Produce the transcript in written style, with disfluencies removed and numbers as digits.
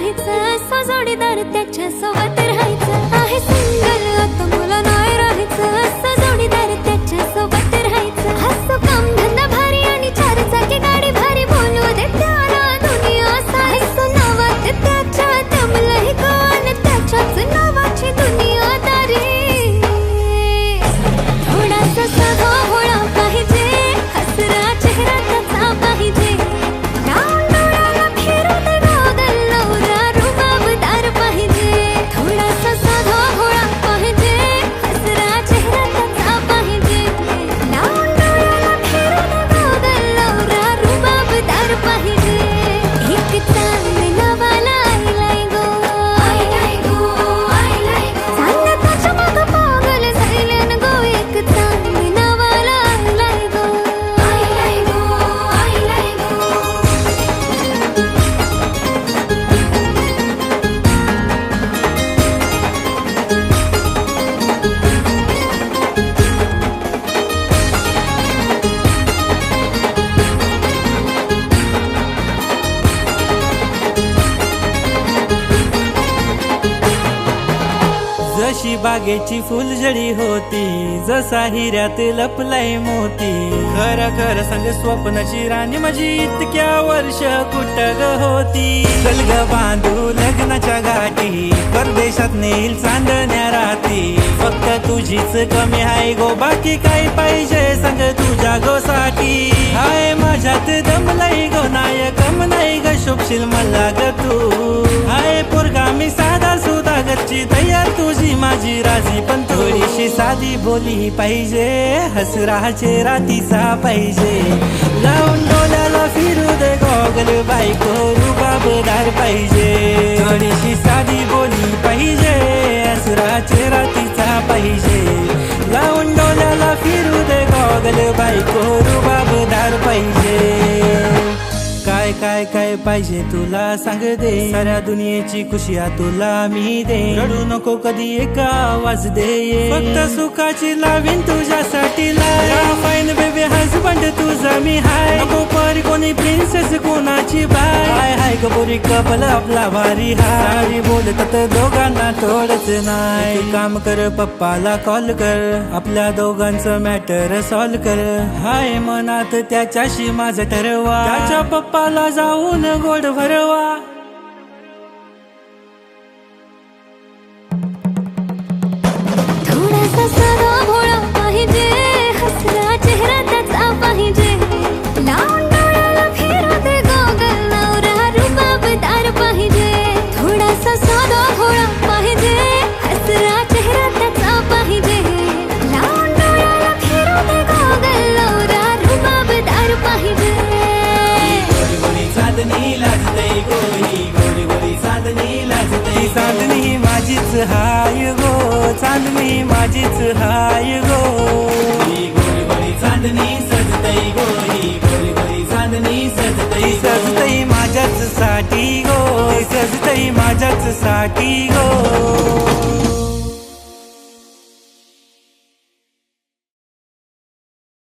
राहायचं, असं जोडीदार त्याच्या सोबत राहायचं. आहे सिंगल आता मला नाही राहायचं, असं जोडीदार त्याच्या सोबत राहायचं. हसू काम धंदा भारी आणि चार चाकी गाडी भारी, बोलू दे त्याला दुनिया सारी. हसू नावात त्याच्या दमलंही कोण, त्याच्याच नावाची दुनियादारी. थोडासा साधा भोळा पाहिजे, हसरा चेहरा त्याचा पाहिजे. लावून डोळ्याला फिरू दे गॉगल, नवरा रुबाबदार पाहिजे. थोडासा साधा भोळा पाहिजे, हसरा चेहरा त्याचा पाहिजे. लावून डोळ्याला फिरू दे गॉगल, नवरा रुबाबदार पाहिजे. एक चांदण्यावाला आयलाय गो, आयलाय गो, आयलाय गो. चांदण्या त्याच्या मागं पागल झाल्यानं गो. एक चांदण्यावाला आयलाय गो, आयलाय गो, आयलाय गो. जशी बागेची फुलझडी होती, जसा हिऱ्यात लपलाय मोती. खरं खरं सांग स्वप्नाची राणी माझी इतक्या वर्ष कुठं ग होती. चल ग बांधू लग्नाच्या गाठी, परदेशात नेईल चांदण्या राती. फक्त तुझीच कमी आहे गो, बाकी काय पाहिजे सांग तुझ्या गोसाठी. हाय माझ्यात दमलंय गो, नायकम नाही ग शोभशील मला ग तू. हाय पोरगा मी साधा सुधा गच्ची, तयार तुझी माझी राजी. पण थोडीशी साधी बोली पाहिजे, हसरा चेहरा तिचा पाहिजे. लावून डोल्याला फिरू दे गॉगल, बायको रुबाबदार पाहिजे. थोडीशी साधी बोली पाहिजे, हसरा चेहरा तिचा पाहिजे. लावून डोल्याला फिरू दे गॉगल, बायको रुबाबदार पाहिजे. काय काय काय पाहिजे तुला सांग दे, साऱ्या दुनियेची खुशिया तुला मी दे. रडू नको कधी एक आवाज दे, फक्त सुखाची लावीन तुझ्यासाठी लाय. फाईन बेबी हजबंड तुझा मी हाय, नको परी कोणी प्रिन्सेस कोणाची बाय. हाय हाय गबोरी कपल आपला भारी हाय, बोलतात दोघांना थोडच नाही. तू काम कर पप्पाला कॉल कर, आपल्या दोघांचं मॅटर सॉल्व कर. हाय मनात त्याच्याशी माझं ठरवा, त्याच्या पप्पाला जाऊन गोड भरवा. थोडासा साधा भोळा पाहिजे, हसरा चेहरा त्याचा पाहिजे. लावून डोळ्याला फिरू दे गॉगल, नवरा रुबाबदार पाहिजे. थोडासा साधा भोळा पाहिजे, हसरा चेहरा त्याचा पाहिजे. लावून डोळ्याला फिरू दे गॉगल, नवरा रुबाबदार पाहिजे. चांदणी लाजतय गो, ही गोरी गोरी चांदणी लाजतय. चांदणी माझीच हाय गो, चांदणी माझीच हाय गो. ही गोरी गोरी चांदणी सजतय गो, ही गोरी गोरी चांदणी सजतय. सजतय माझ्याच साठी गो, सजतय माझ्याच साठी गो.